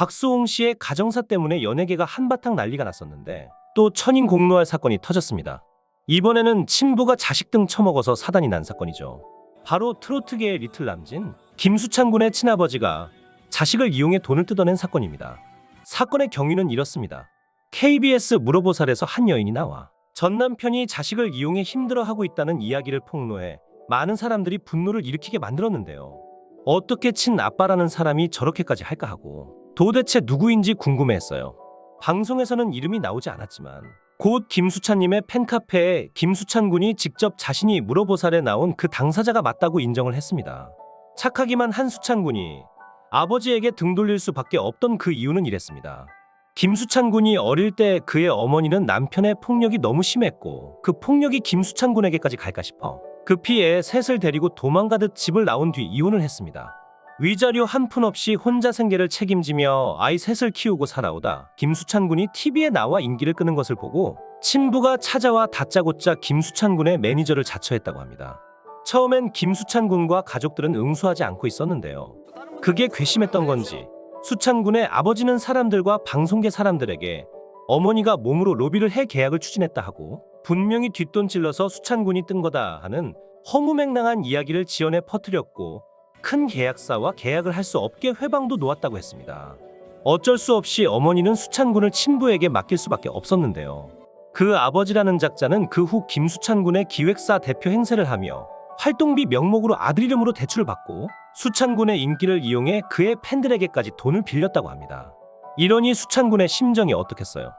박수홍 씨의 가정사 때문에 연예계가 한바탕 난리가 났었는데 또 천인공노할 사건이 터졌습니다. 이번에는 친부가 자식 등 처먹어서 사단이 난 사건이죠. 바로 트로트계의 리틀 남진 김수찬 군의 친아버지가 자식을 이용해 돈을 뜯어낸 사건입니다. 사건의 경위는 이렇습니다. KBS 물어보살에서 한 여인이 나와 전 남편이 자식을 이용해 힘들어하고 있다는 이야기를 폭로해 많은 사람들이 분노를 일으키게 만들었는데요. 어떻게 친아빠라는 사람이 저렇게까지 할까 하고 도대체 누구인지 궁금해했어요. 방송에서는 이름이 나오지 않았지만 곧 김수찬님의 팬카페에 김수찬 군이 직접 자신이 물어보살에 나온 그 당사자가 맞다고 인정을 했습니다. 착하기만 한 수찬 군이 아버지에게 등 돌릴 수밖에 없던 그 이유는 이랬습니다. 김수찬 군이 어릴 때 그의 어머니는 남편의 폭력이 너무 심했고 그 폭력이 김수찬 군에게까지 갈까 싶어 급히 애 셋을 데리고 도망가듯 집을 나온 뒤 이혼을 했습니다. 위자료 한 푼 없이 혼자 생계를 책임지며 아이 셋을 키우고 살아오다 김수찬 군이 TV에 나와 인기를 끄는 것을 보고 친부가 찾아와 다짜고짜 김수찬 군의 매니저를 자처했다고 합니다. 처음엔 김수찬 군과 가족들은 응수하지 않고 있었는데요. 그게 괘씸했던 건지 수찬 군의 아버지는 사람들과 방송계 사람들에게 어머니가 몸으로 로비를 해 계약을 추진했다 하고 분명히 뒷돈 찔러서 수찬 군이 뜬 거다 하는 허무맹랑한 이야기를 지어내 퍼뜨렸고 큰 계약사와 계약을 할 수 없게 회방도 놓았다고 했습니다. 어쩔 수 없이 어머니는 수찬 군을 친부에게 맡길 수밖에 없었는데요. 그 아버지라는 작자는 그 후 김수찬 군의 기획사 대표 행세를 하며 활동비 명목으로 아들 이름으로 대출을 받고 수찬 군의 인기를 이용해 그의 팬들에게까지 돈을 빌렸다고 합니다. 이러니 수찬 군의 심정이 어떻겠어요?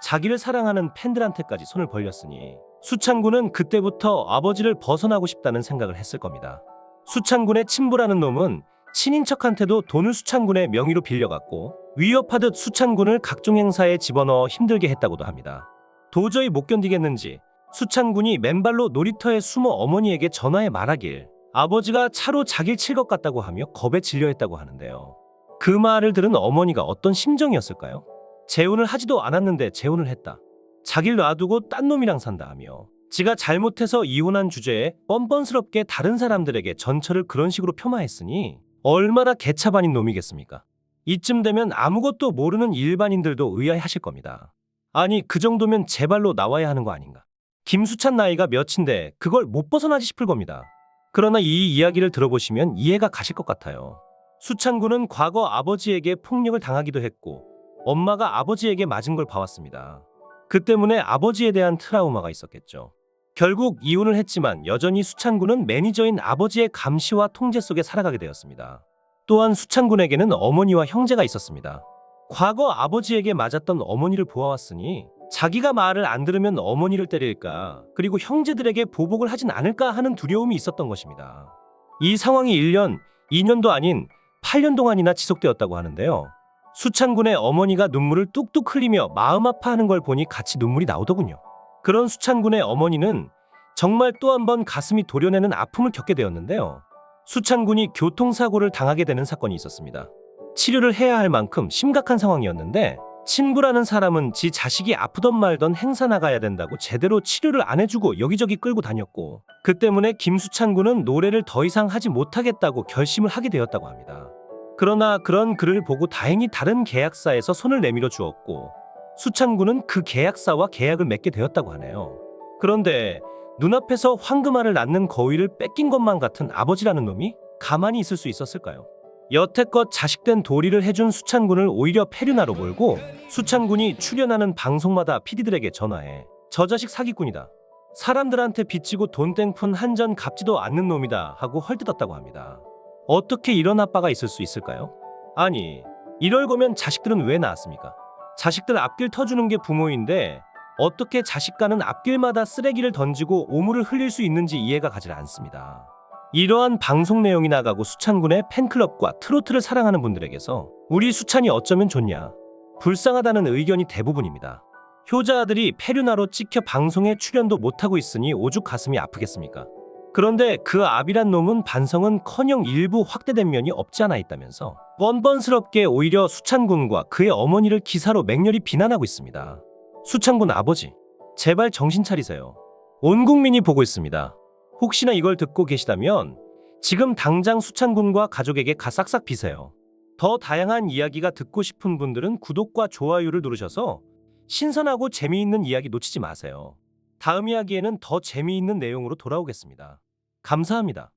자기를 사랑하는 팬들한테까지 손을 벌렸으니 수찬 군은 그때부터 아버지를 벗어나고 싶다는 생각을 했을 겁니다. 수찬 군의 친부라는 놈은 친인척한테도 돈을 수찬 군의 명의로 빌려갔고 위협하듯 수찬 군을 각종 행사에 집어넣어 힘들게 했다고도 합니다. 도저히 못 견디겠는지 수찬 군이 맨발로 놀이터에 숨어 어머니에게 전화해 말하길 아버지가 차로 자기를 칠 것 같다고 하며 겁에 질려 했다고 하는데요. 그 말을 들은 어머니가 어떤 심정이었을까요? 재혼을 하지도 않았는데 재혼을 했다. 자기를 놔두고 딴 놈이랑 산다 하며 지가 잘못해서 이혼한 주제에 뻔뻔스럽게 다른 사람들에게 전처를 그런 식으로 폄하했으니 얼마나 개차반인 놈이겠습니까? 이쯤 되면 아무것도 모르는 일반인들도 의아해하실 겁니다. 아니 그 정도면 제발로 나와야 하는 거 아닌가? 김수찬 나이가 몇인데 그걸 못 벗어나지 싶을 겁니다. 그러나 이 이야기를 들어보시면 이해가 가실 것 같아요. 수찬 군은 과거 아버지에게 폭력을 당하기도 했고 엄마가 아버지에게 맞은 걸 봐왔습니다. 그 때문에 아버지에 대한 트라우마가 있었겠죠. 결국 이혼을 했지만 여전히 수찬 군은 매니저인 아버지의 감시와 통제 속에 살아가게 되었습니다. 또한 수찬 군에게는 어머니와 형제가 있었습니다. 과거 아버지에게 맞았던 어머니를 보아왔으니 자기가 말을 안 들으면 어머니를 때릴까 그리고 형제들에게 보복을 하진 않을까 하는 두려움이 있었던 것입니다. 이 상황이 1년, 2년도 아닌 8년 동안이나 지속되었다고 하는데요. 수찬 군의 어머니가 눈물을 뚝뚝 흘리며 마음 아파하는 걸 보니 같이 눈물이 나오더군요. 그런 수찬 군의 어머니는 정말 또 한 번 가슴이 도려내는 아픔을 겪게 되었는데요. 수찬 군이 교통사고를 당하게 되는 사건이 있었습니다. 치료를 해야 할 만큼 심각한 상황이었는데 친부라는 사람은 지 자식이 아프던 말던 행사 나가야 된다고 제대로 치료를 안 해주고 여기저기 끌고 다녔고 그 때문에 김수찬 군은 노래를 더 이상 하지 못하겠다고 결심을 하게 되었다고 합니다. 그러나 그런 글을 보고 다행히 다른 계약사에서 손을 내밀어 주었고 수찬 군은 그 계약사와 계약을 맺게 되었다고 하네요. 그런데 눈앞에서 황금알을 낳는 거위를 뺏긴 것만 같은 아버지라는 놈이 가만히 있을 수 있었을까요? 여태껏 자식된 도리를 해준 수찬 군을 오히려 페류나로 몰고 수찬 군이 출연하는 방송마다 PD들에게 전화해 저 자식 사기꾼이다. 사람들한테 빚지고 돈 땡푼 한 전 갚지도 않는 놈이다 하고 헐뜯었다고 합니다. 어떻게 이런 아빠가 있을 수 있을까요? 아니 이럴 거면 자식들은 왜 낳았습니까? 자식들 앞길 터주는 게 부모인데 어떻게 자식과는 앞길마다 쓰레기를 던지고 오물을 흘릴 수 있는지 이해가 가질 않습니다. 이러한 방송 내용이 나가고 수찬 군의 팬클럽과 트로트를 사랑하는 분들에게서 우리 수찬이 어쩌면 좋냐 불쌍하다는 의견이 대부분입니다. 효자 아들이 페류나로 찍혀 방송에 출연도 못하고 있으니 오죽 가슴이 아프겠습니까? 그런데 그 아비란 놈은 반성은커녕 일부 확대된 면이 없지 않아 있다면서 뻔뻔스럽게 오히려 수찬 군과 그의 어머니를 기사로 맹렬히 비난하고 있습니다. 수찬 군 아버지, 제발 정신 차리세요. 온 국민이 보고 있습니다. 혹시나 이걸 듣고 계시다면 지금 당장 수찬 군과 가족에게 가 싹싹 비세요. 더 다양한 이야기가 듣고 싶은 분들은 구독과 좋아요를 누르셔서 신선하고 재미있는 이야기 놓치지 마세요. 다음 이야기에는 더 재미있는 내용으로 돌아오겠습니다. 감사합니다.